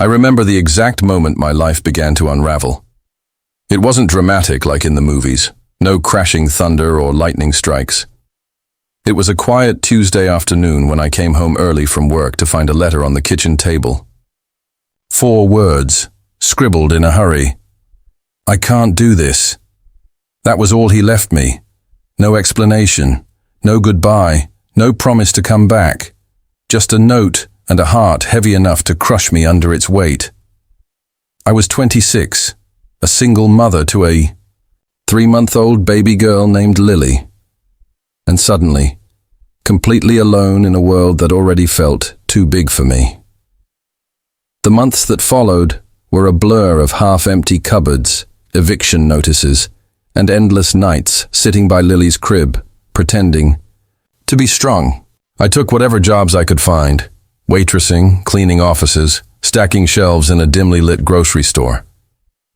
I remember the exact moment my life began to unravel. It wasn't dramatic like in the movies, no crashing thunder or lightning strikes. It was a quiet Tuesday afternoon when I came home early from work to find a letter on the kitchen table. 4 words, scribbled in a hurry. I can't do this. That was all he left me. No explanation, no goodbye, no promise to come back. Just a note and a heart heavy enough to crush me under its weight. I was 26, a single mother to a 3-month-old baby girl named Lily. And suddenly, completely alone in a world that already felt too big for me. The months that followed were a blur of half-empty cupboards, eviction notices, and endless nights sitting by Lily's crib, pretending to be strong. I took whatever jobs I could find, waitressing, cleaning offices, stacking shelves in a dimly lit grocery store.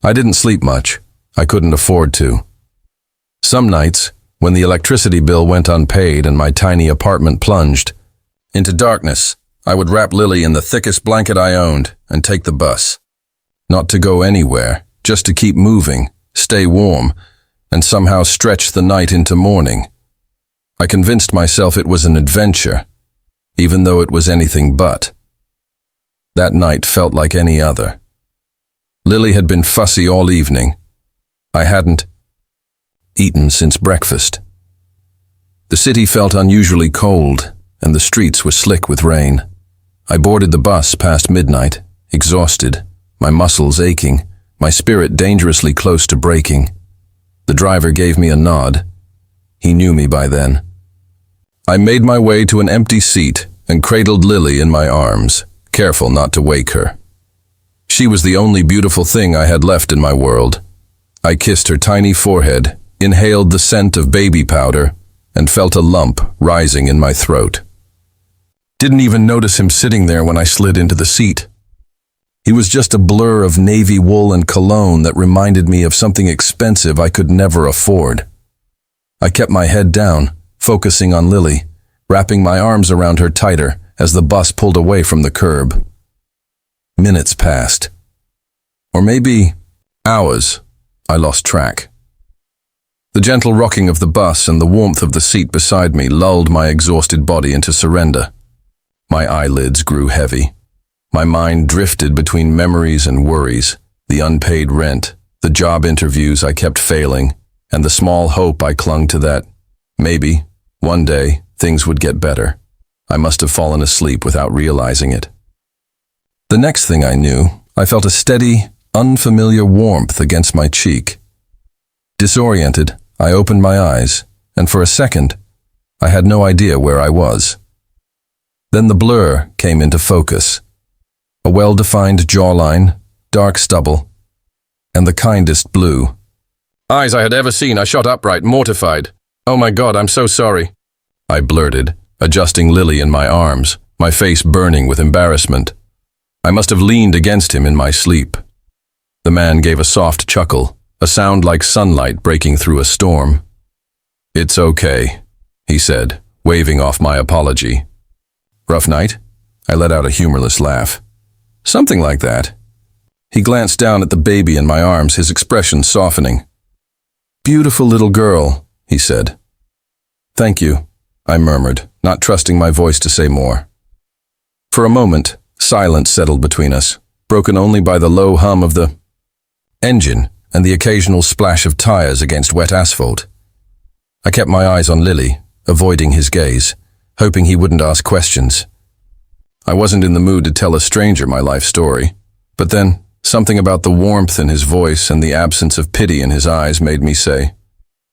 I didn't sleep much. I couldn't afford to. Some nights, when the electricity bill went unpaid and my tiny apartment plunged into darkness, I would wrap Lily in the thickest blanket I owned and take the bus. Not to go anywhere, just to keep moving, stay warm, and somehow stretch the night into morning. I convinced myself it was an adventure, even though it was anything but. That night felt like any other. Lily had been fussy all evening. I hadn't eaten since breakfast. The city felt unusually cold, and the streets were slick with rain. I boarded the bus past midnight, exhausted, my muscles aching, my spirit dangerously close to breaking. The driver gave me a nod. He knew me by then. I made my way to an empty seat and cradled Lily in my arms, careful not to wake her. She was the only beautiful thing I had left in my world. I kissed her tiny forehead, inhaled the scent of baby powder, and felt a lump rising in my throat. Didn't even notice him sitting there when I slid into the seat. He was just a blur of navy wool and cologne that reminded me of something expensive I could never afford. I kept my head down, focusing on Lily, wrapping my arms around her tighter as the bus pulled away from the curb. Minutes passed. Or maybe hours. I lost track. The gentle rocking of the bus and the warmth of the seat beside me lulled my exhausted body into surrender. My eyelids grew heavy. My mind drifted between memories and worries, the unpaid rent, the job interviews I kept failing, and the small hope I clung to that, maybe, one day, things would get better. I must have fallen asleep without realizing it. The next thing I knew, I felt a steady, unfamiliar warmth against my cheek. Disoriented, I opened my eyes, and for a second, I had no idea where I was. Then the blur came into focus. A well-defined jawline, dark stubble, and the kindest blue. Eyes I had ever seen. I shot upright, mortified. "Oh my God, I'm so sorry," I blurted, adjusting Lily in my arms, my face burning with embarrassment. I must have leaned against him in my sleep. The man gave a soft chuckle, a sound like sunlight breaking through a storm. "It's okay," he said, waving off my apology. "Rough night?" I let out a humorless laugh. "Something like that." He glanced down at the baby in my arms, his expression softening. "Beautiful little girl," he said. "Thank you," I murmured, not trusting my voice to say more. For a moment, silence settled between us, broken only by the low hum of the engine and the occasional splash of tires against wet asphalt. I kept my eyes on Lily, avoiding his gaze, hoping he wouldn't ask questions. I wasn't in the mood to tell a stranger my life story, but then something about the warmth in his voice and the absence of pity in his eyes made me say,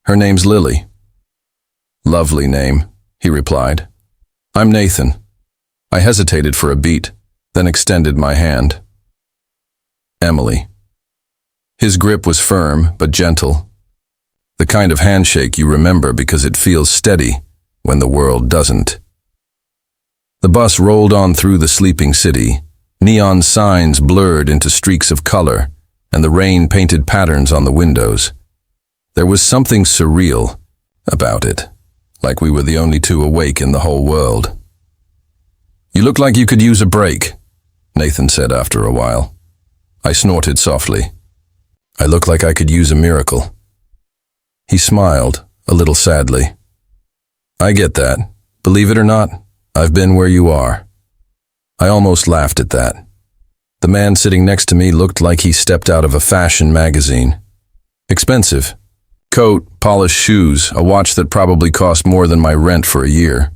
"Her name's Lily." "Lovely name," he replied. "I'm Nathan." I hesitated for a beat, then extended my hand. "Emily." His grip was firm but gentle, the kind of handshake you remember because it feels steady when the world doesn't. The bus rolled on through the sleeping city, neon signs blurred into streaks of color, and the rain painted patterns on the windows. There was something surreal about it, like we were the only two awake in the whole world. "You look like you could use a break," Nathan said after a while. I snorted softly. I look like I could use a miracle. He smiled, a little sadly. I get that. Believe it or not, I've been where you are. I almost laughed at that. The man sitting next to me looked like he stepped out of a fashion magazine. Expensive. Coat, polished shoes, a watch that probably cost more than my rent for a year.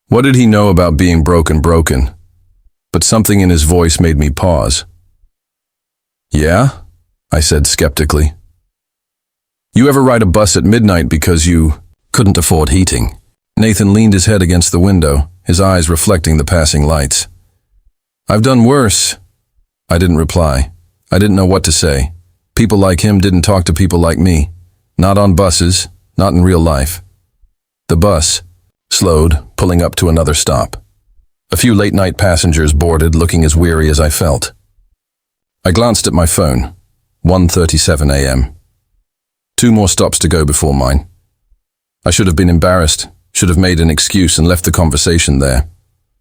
What did he know about being broken? But something in his voice made me pause. Yeah? I said skeptically. You ever ride a bus at midnight because you couldn't afford heating? Nathan leaned his head against the window, his eyes reflecting the passing lights. I've done worse. I didn't reply. I didn't know what to say. People like him didn't talk to people like me. Not on buses, not in real life. The bus slowed, pulling up to another stop. A few late-night passengers boarded, looking as weary as I felt. I glanced at my phone. 1:37 a.m. 2 more stops to go before mine. I should have been embarrassed, should have made an excuse and left the conversation there.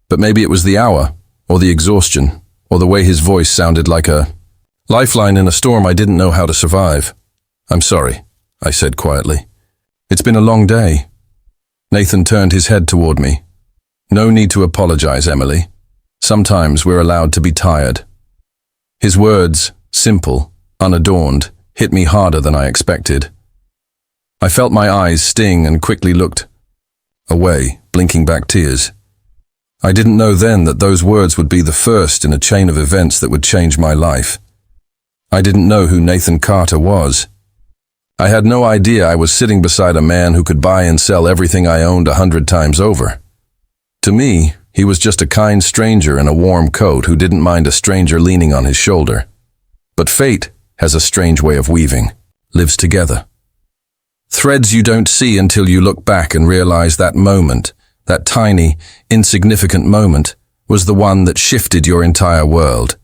But maybe it was the hour, or the exhaustion, or the way his voice sounded like a lifeline in a storm I didn't know how to survive. I'm sorry, I said quietly. It's been a long day. Nathan turned his head toward me. No need to apologize, Emily. Sometimes we're allowed to be tired. His words, simple, unadorned, hit me harder than I expected. I felt my eyes sting and quickly looked away, blinking back tears. I didn't know then that those words would be the first in a chain of events that would change my life. I didn't know who Nathan Carter was. I had no idea I was sitting beside a man who could buy and sell everything I owned 100 times over. To me, he was just a kind stranger in a warm coat who didn't mind a stranger leaning on his shoulder. But fate has a strange way of weaving, lives together. Threads you don't see until you look back and realize that moment, that tiny, insignificant moment, was the one that shifted your entire world.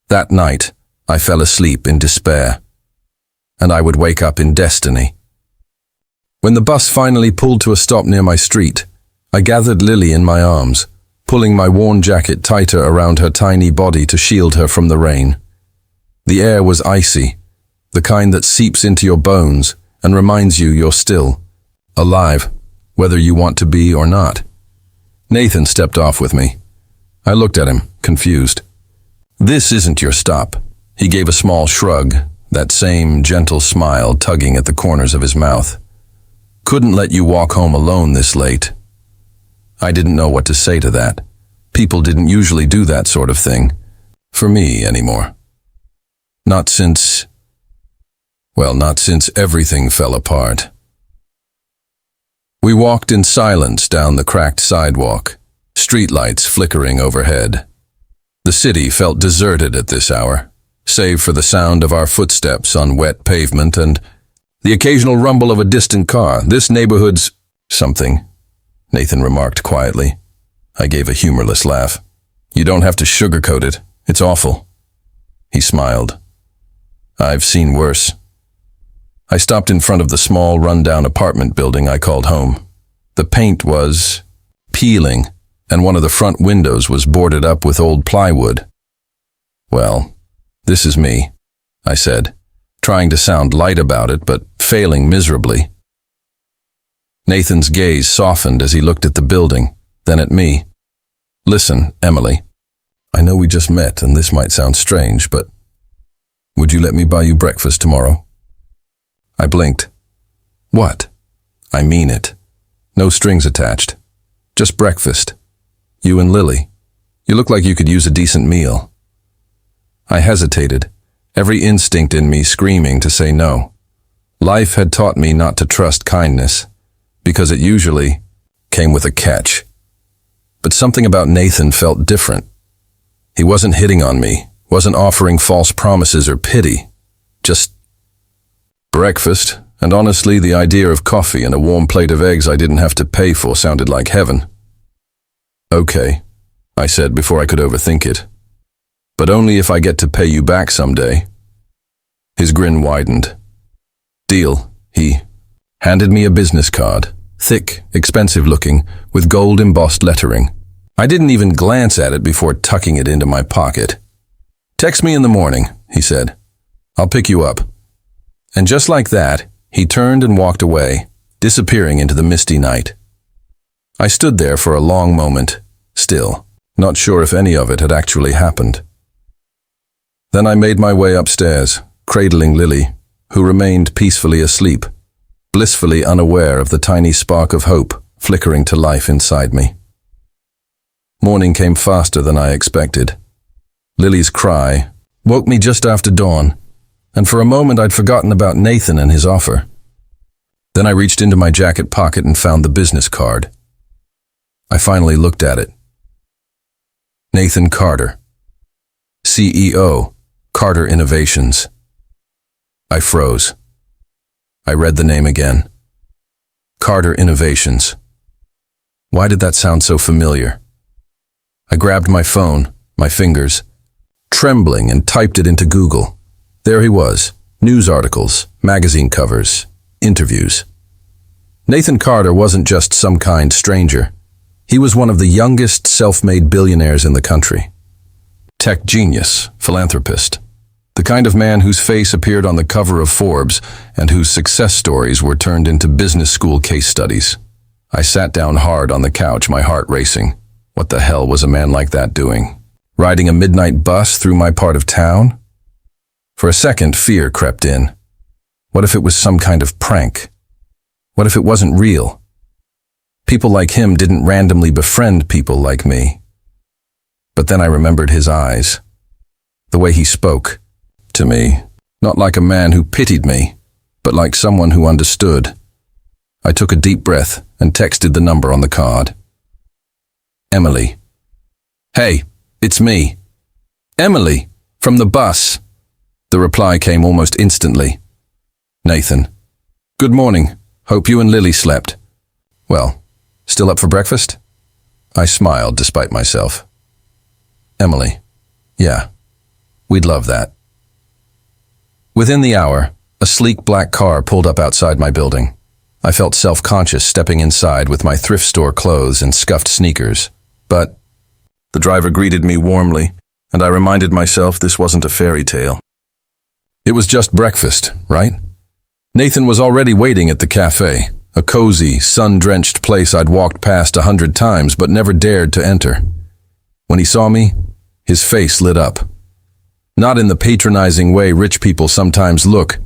That night, I fell asleep in despair, and I would wake up in destiny. When the bus finally pulled to a stop near my street, I gathered Lily in my arms, pulling my worn jacket tighter around her tiny body to shield her from the rain. The air was icy, the kind that seeps into your bones and reminds you you're still alive, whether you want to be or not. Nathan stepped off with me. I looked at him, confused. This isn't your stop. He gave a small shrug, that same gentle smile tugging at the corners of his mouth. Couldn't let you walk home alone this late. I didn't know what to say to that. People didn't usually do that sort of thing. For me, anymore. Not since everything fell apart. We walked in silence down the cracked sidewalk, streetlights flickering overhead. The city felt deserted at this hour, save for the sound of our footsteps on wet pavement and the occasional rumble of a distant car. This neighborhood's something, Nathan remarked quietly. I gave a humorless laugh. You don't have to sugarcoat it. It's awful. He smiled. I've seen worse. I stopped in front of the small, run-down apartment building I called home. The paint was peeling, and one of the front windows was boarded up with old plywood. Well, this is me, I said, trying to sound light about it, but failing miserably. Nathan's gaze softened as he looked at the building, then at me. Listen, Emily, I know we just met and this might sound strange, but would you let me buy you breakfast tomorrow? I blinked. What? I mean it. No strings attached. Just breakfast. You and Lily. You look like you could use a decent meal. I hesitated, every instinct in me screaming to say no. Life had taught me not to trust kindness, because it usually came with a catch. But something about Nathan felt different. He wasn't hitting on me, wasn't offering false promises or pity. Just breakfast, and honestly, the idea of coffee and a warm plate of eggs I didn't have to pay for sounded like heaven. Okay, I said before I could overthink it. But only if I get to pay you back someday. His grin widened. Deal, he handed me a business card, thick, expensive looking, with gold embossed lettering. I didn't even glance at it before tucking it into my pocket. "Text me in the morning," he said. "I'll pick you up." And just like that, he turned and walked away, disappearing into the misty night. I stood there for a long moment, still, not sure if any of it had actually happened. Then I made my way upstairs, cradling Lily, who remained peacefully asleep, blissfully unaware of the tiny spark of hope flickering to life inside me. Morning came faster than I expected. Lily's cry woke me just after dawn, and for a moment I'd forgotten about Nathan and his offer. Then I reached into my jacket pocket and found the business card. I finally looked at it. Nathan Carter, CEO, Carter Innovations. I froze. I read the name again. Carter Innovations. Why did that sound so familiar? I grabbed my phone, my fingers, trembling, and typed it into Google. There he was, news articles, magazine covers, interviews. Nathan Carter wasn't just some kind stranger. He was one of the youngest self-made billionaires in the country. Tech genius, philanthropist. The kind of man whose face appeared on the cover of Forbes and whose success stories were turned into business school case studies. I sat down hard on the couch, my heart racing. What the hell was a man like that doing? Riding a midnight bus through my part of town? For a second, fear crept in. What if it was some kind of prank? What if it wasn't real? People like him didn't randomly befriend people like me. But then I remembered his eyes. The way he spoke to me, not like a man who pitied me, but like someone who understood. I took a deep breath and texted the number on the card. Emily. "Hey, it's me. Emily, from the bus." The reply came almost instantly. "Nathan. Good morning. Hope you and Lily slept. Well, still up for breakfast?" I smiled despite myself. "Emily. Yeah, we'd love that." Within the hour, a sleek black car pulled up outside my building. I felt self-conscious stepping inside with my thrift store clothes and scuffed sneakers. But the driver greeted me warmly, and I reminded myself this wasn't a fairy tale. It was just breakfast, right? Nathan was already waiting at the cafe, a cozy, sun-drenched place I'd walked past 100 times but never dared to enter. When he saw me, his face lit up. Not in the patronizing way rich people sometimes look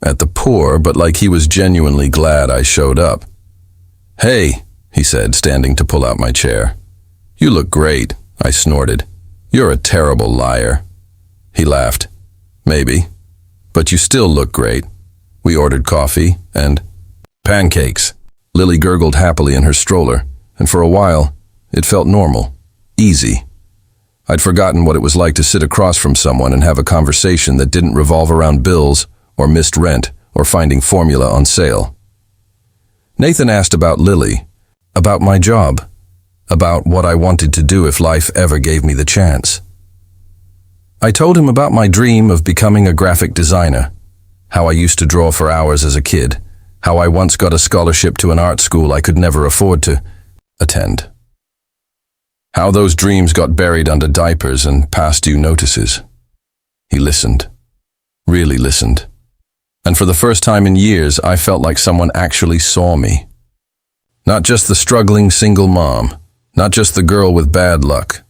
at the poor, but like he was genuinely glad I showed up. "Hey," he said, standing to pull out my chair. "You look great," I snorted. "You're a terrible liar." He laughed. "Maybe, but you still look great." We ordered coffee and pancakes. Lily gurgled happily in her stroller, and for a while, it felt normal, easy. I'd forgotten what it was like to sit across from someone and have a conversation that didn't revolve around bills or missed rent or finding formula on sale. Nathan asked about Lily, about my job, about what I wanted to do if life ever gave me the chance. I told him about my dream of becoming a graphic designer, how I used to draw for hours as a kid, how I once got a scholarship to an art school I could never afford to attend. How those dreams got buried under diapers and past due notices. He listened, really listened. And for the first time in years, I felt like someone actually saw me. Not just the struggling single mom, not just the girl with bad luck.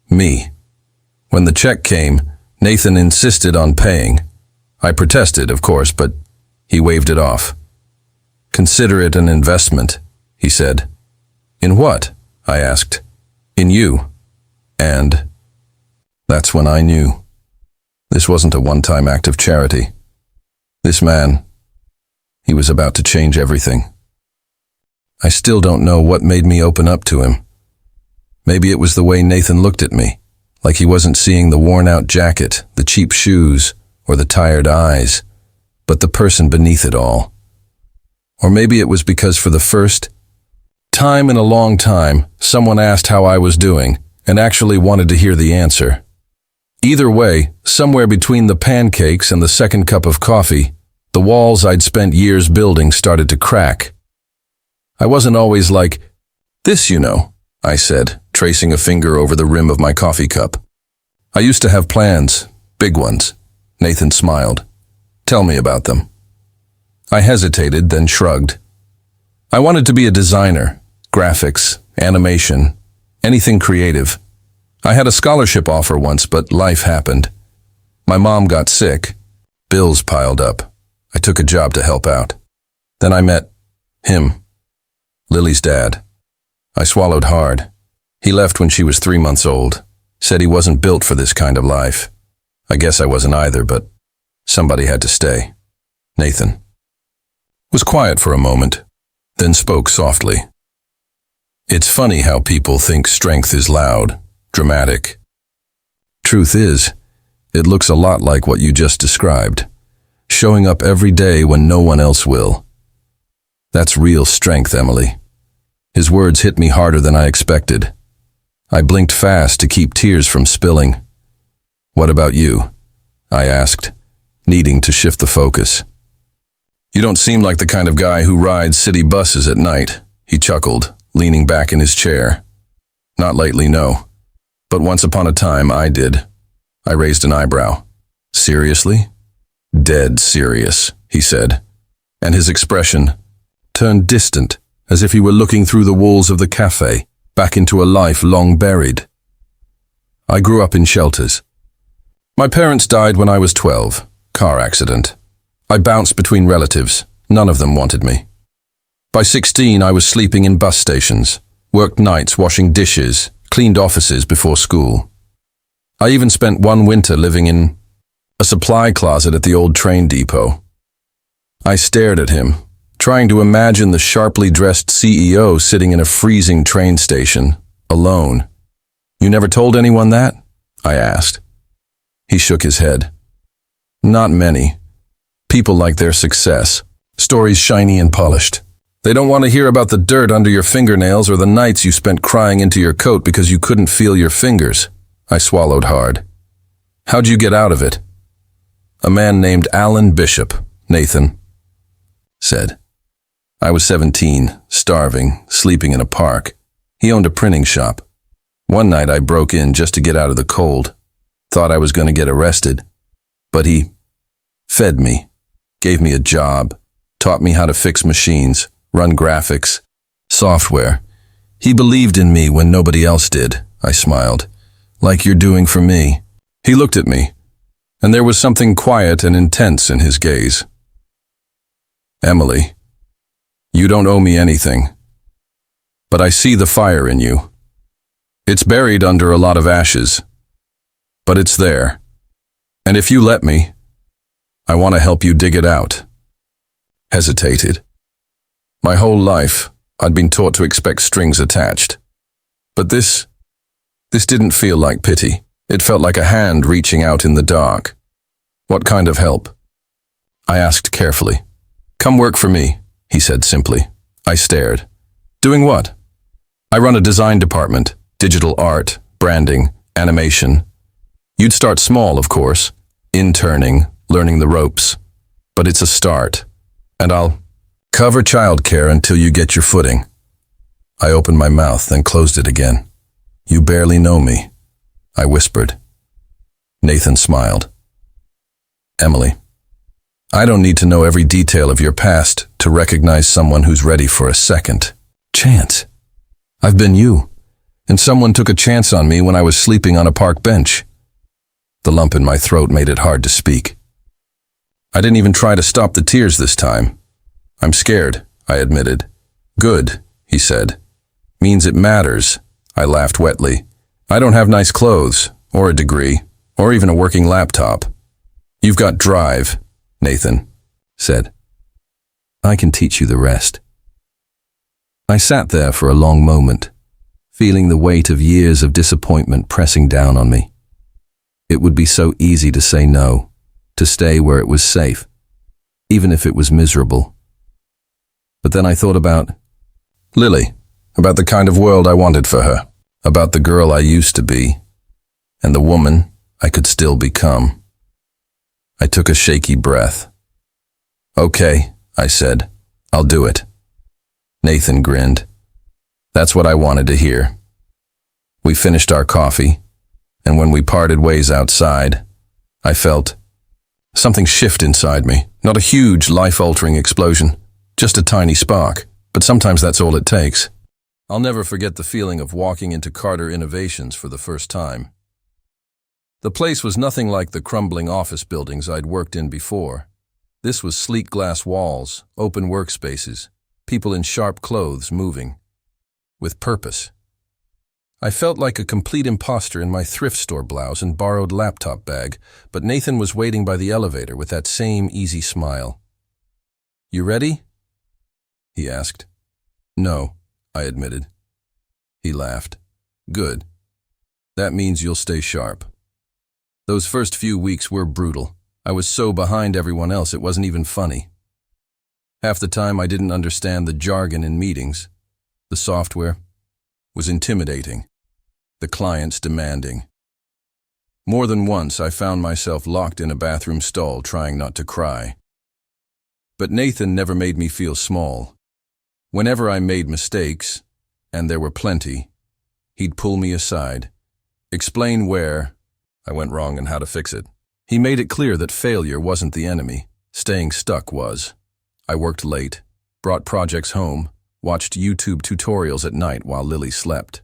Me. When the check came, Nathan insisted on paying. I protested, of course, but he waved it off. "Consider it an investment," he said. "In what?" I asked. "In you." And that's when I knew. This wasn't a one-time act of charity. This man, he was about to change everything. I still don't know what made me open up to him. Maybe it was the way Nathan looked at me, like he wasn't seeing the worn-out jacket, the cheap shoes, or the tired eyes, but the person beneath it all. Or maybe it was because for the first time in a long time, someone asked how I was doing and actually wanted to hear the answer. Either way, somewhere between the pancakes and the second cup of coffee, the walls I'd spent years building started to crack. I wasn't always like, "This, you know," I said, tracing a finger over the rim of my coffee cup. I used to have plans, big ones. Nathan smiled. Tell me about them. I hesitated, then shrugged. I wanted to be a designer, graphics, animation, anything creative. I had a scholarship offer once, but life happened. My mom got sick. Bills piled up. I took a job to help out. Then I met him, Lily's dad. I swallowed hard. He left when she was 3 months old. Said he wasn't built for this kind of life. I guess I wasn't either, but somebody had to stay. Nathan was quiet for a moment, then spoke softly. It's funny how people think strength is loud, dramatic. Truth is, it looks a lot like what you just described. Showing up every day when no one else will. That's real strength, Emily. His words hit me harder than I expected. I blinked fast to keep tears from spilling. What about you? I asked, needing to shift the focus. You don't seem like the kind of guy who rides city buses at night, he chuckled, leaning back in his chair. Not lately, no. But once upon a time, I did. I raised an eyebrow. Seriously? Dead serious, he said, and his expression turned distant, as if he were looking through the walls of the cafe, back into a life long buried. I grew up in shelters. My parents died when I was 12, car accident. I bounced between relatives, none of them wanted me. By 16, I was sleeping in bus stations, worked nights washing dishes, cleaned offices before school. I even spent one winter living in a supply closet at the old train depot. I stared at him, trying to imagine the sharply dressed CEO sitting in a freezing train station, alone. You never told anyone that? I asked. He shook his head. Not many. People like their success. Stories shiny and polished. They don't want to hear about the dirt under your fingernails or the nights you spent crying into your coat because you couldn't feel your fingers. I swallowed hard. How'd you get out of it? A man named Alan Bishop, Nathan said. I was 17, starving, sleeping in a park. He owned a printing shop. One night I broke in just to get out of the cold. Thought I was going to get arrested. But he fed me, gave me a job, taught me how to fix machines, run graphics, software. He believed in me when nobody else did, I smiled. Like you're doing for me. He looked at me, and there was something quiet and intense in his gaze. Emily, you don't owe me anything, but I see the fire in you. It's buried under a lot of ashes, but it's there. And if you let me, I want to help you dig it out. Hesitated. My whole life, I'd been taught to expect strings attached. But this didn't feel like pity. It felt like a hand reaching out in the dark. What kind of help? I asked carefully. Come work for me, he said simply. I stared. Doing what? I run a design department, digital art, branding, animation. You'd start small, of course, interning, learning the ropes. But it's a start, and I'll cover childcare until you get your footing. I opened my mouth, then closed it again. You barely know me, I whispered. Nathan smiled. Emily, I don't need to know every detail of your past to recognize someone who's ready for a second chance. I've been you, and someone took a chance on me when I was sleeping on a park bench. The lump in my throat made it hard to speak. I didn't even try to stop the tears this time. I'm scared, I admitted. Good, he said. Means it matters, I laughed wetly. I don't have nice clothes, or a degree, or even a working laptop. You've got drive, Nathan said. I can teach you the rest. I sat there for a long moment, feeling the weight of years of disappointment pressing down on me. It would be so easy to say no, to stay where it was safe, even if it was miserable. But then I thought about Lily, about the kind of world I wanted for her, about the girl I used to be, and the woman I could still become. I took a shaky breath. Okay, I said, I'll do it. Nathan grinned. That's what I wanted to hear. We finished our coffee, and when we parted ways outside, I felt something shift inside me. Not a huge, life-altering explosion, just a tiny spark, but sometimes that's all it takes. I'll never forget the feeling of walking into Carter Innovations for the first time. The place was nothing like the crumbling office buildings I'd worked in before. This was sleek glass walls, open workspaces, people in sharp clothes moving, with purpose. I felt like a complete imposter in my thrift store blouse and borrowed laptop bag, but Nathan was waiting by the elevator with that same easy smile. "You ready?" he asked. "No," I admitted. He laughed. "Good. That means you'll stay sharp." Those first few weeks were brutal. I was so behind everyone else it wasn't even funny. Half the time I didn't understand the jargon in meetings. The software was intimidating. The clients demanding. More than once I found myself locked in a bathroom stall trying not to cry. But Nathan never made me feel small. Whenever I made mistakes, and there were plenty, he'd pull me aside, explain where I went wrong and how to fix it. He made it clear that failure wasn't the enemy, staying stuck was. I worked late, brought projects home, watched YouTube tutorials at night while Lily slept.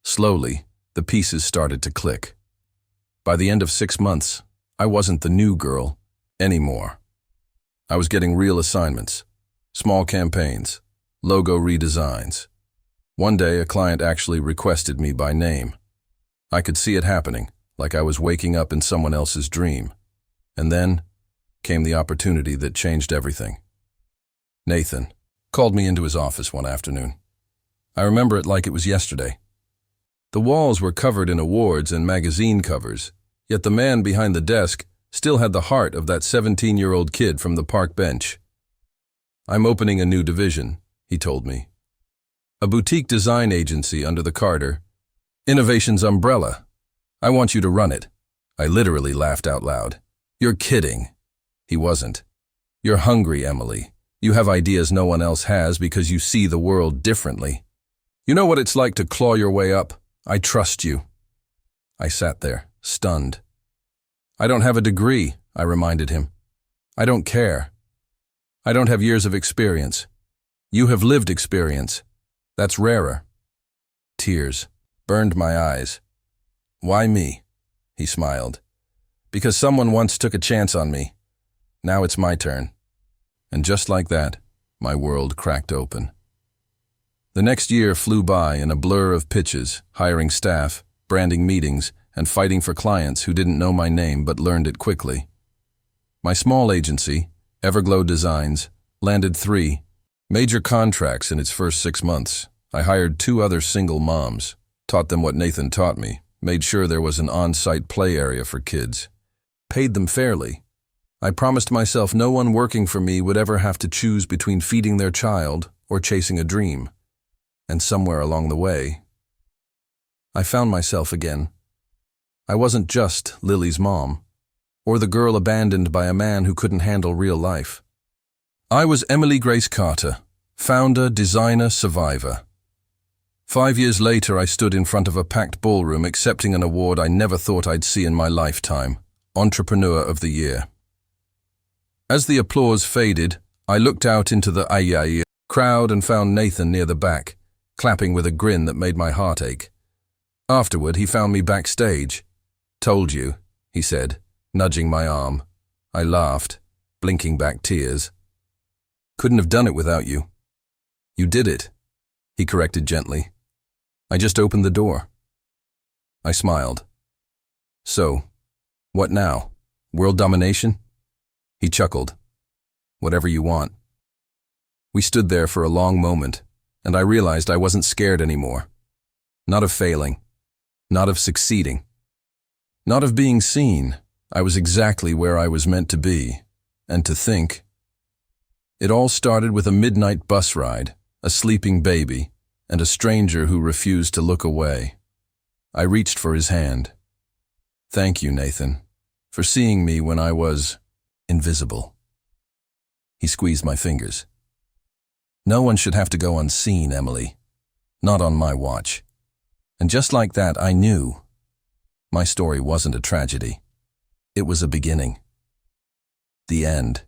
Slowly, the pieces started to click. By the end of 6 months, I wasn't the new girl anymore. I was getting real assignments, small campaigns, logo redesigns. One day, a client actually requested me by name. I could see it happening, like I was waking up in someone else's dream. And then came the opportunity that changed everything. Nathan called me into his office one afternoon. I remember it like it was yesterday. The walls were covered in awards and magazine covers, yet the man behind the desk still had the heart of that 17-year-old kid from the park bench. "I'm opening a new division," he told me. "A boutique design agency under the Carter Innovations umbrella. I want you to run it." I literally laughed out loud. "You're kidding." He wasn't. "You're hungry, Emily. You have ideas no one else has because you see the world differently. You know what it's like to claw your way up. I trust you." I sat there, stunned. "I don't have a degree," I reminded him. "I don't care. I don't have years of experience. You have lived experience. That's rarer." Tears burned my eyes. "Why me?" he smiled. "Because someone once took a chance on me. Now it's my turn." And just like that, my world cracked open. The next year flew by in a blur of pitches, hiring staff, branding meetings, and fighting for clients who didn't know my name but learned it quickly. My small agency, Everglow Designs, landed 3 major contracts in its first 6 months. I hired 2 other single moms, taught them what Nathan taught me, made sure there was an on-site play area for kids, paid them fairly. I promised myself no one working for me would ever have to choose between feeding their child or chasing a dream. And somewhere along the way, I found myself again. I wasn't just Lily's mom, or the girl abandoned by a man who couldn't handle real life. I was Emily Grace Carter, founder, designer, survivor. 5 years later, I stood in front of a packed ballroom accepting an award I never thought I'd see in my lifetime, Entrepreneur of the Year. As the applause faded, I looked out into the crowd and found Nathan near the back, clapping with a grin that made my heart ache. Afterward, he found me backstage. "Told you," he said, nudging my arm. I laughed, blinking back tears. "Couldn't have done it without you." "You did it," he corrected gently. "I just opened the door." I smiled. "So, what now? World domination?" He chuckled. "Whatever you want." We stood there for a long moment, and I realized I wasn't scared anymore. Not of failing. Not of succeeding. Not of being seen. I was exactly where I was meant to be. And to think. It all started with a midnight bus ride, a sleeping baby, and a stranger who refused to look away. I reached for his hand. "Thank you, Nathan, for seeing me when I was invisible." He squeezed my fingers. "No one should have to go unseen, Emily. Not on my watch." And just like that, I knew my story wasn't a tragedy. It was a beginning. The end.